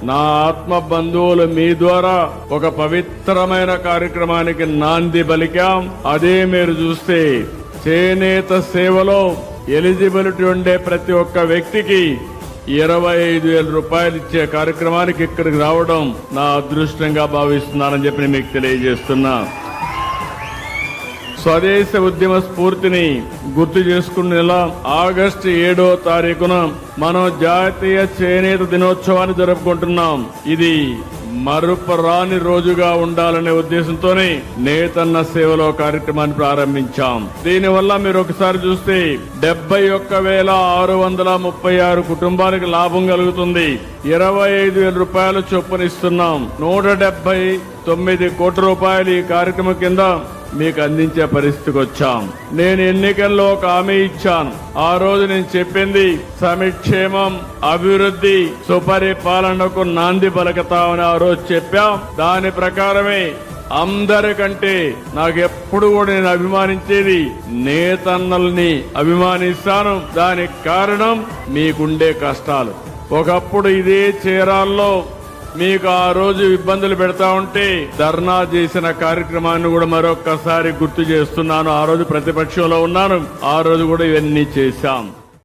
నా ఆత్మ బంధువులు మీ ద్వారా ఒక పవిత్రమైన కార్యక్రమానికి నాంది పలికాం. అదే మీరు చూస్తే చేనేత సేవలో ఎలిజిబిలిటీ ఉండే ప్రతి ఒక్క వ్యక్తికి 25,000 రూపాయలు ఇచ్చే కార్యక్రమానికి ఇక్కడికి రావడం నా అదృష్టంగా భావిస్తున్నానని చెప్పి మీకు తెలియజేస్తున్నా. స్వదేశ ఉద్యమ స్ఫూర్తిని గుర్తు చేసుకునేలా ఆగస్టు 7వ తారీఖున మనం జాతీయ చేనేత దినోత్సవాన్ని జరుపుకుంటున్నాం. ఇది మరుపురాని రోజుగా ఉండాలనే ఉద్దేశంతోనే నేతన్న సేవలో కార్యక్రమాన్ని ప్రారంభించాం. దీనివల్ల మీరు ఒకసారి చూస్తే 71,636 కుటుంబాలకు లాభం కలుగుతుంది. 25,000 రూపాయలు చొప్పునిస్తున్నాం. 179 కోట్ల రూపాయలు ఈ కార్యక్రమం కింద మీకు అందించే పరిస్థితికి వచ్చాం. నేను ఎన్నికల్లో ఒక హామీ ఇచ్చాను. ఆ రోజు నేను చెప్పింది సంక్షేమం, అభివృద్ధి, సుపరిపాలనకు నాంది పలుకుతామని ఆ రోజు చెప్పాం. దాని ప్రకారమే అందరికంటే నాకెప్పుడు కూడా నేను అభిమానించేది నేతన్నల్ని అభిమానిస్తాను. దానికి కారణం మీకుండే కష్టాలు. ఒకప్పుడు ఇదే చీరాల్లో మీకు ఆ రోజు ఇబ్బందులు పెడతా ఉంటే ధర్నా చేసిన కార్యక్రమాన్ని కూడా మరొక్కసారి గుర్తు చేస్తున్నాను. ఆ రోజు ప్రతిపక్షంలో ఉన్నాను. ఆ రోజు కూడా ఇవన్నీ చేశాం.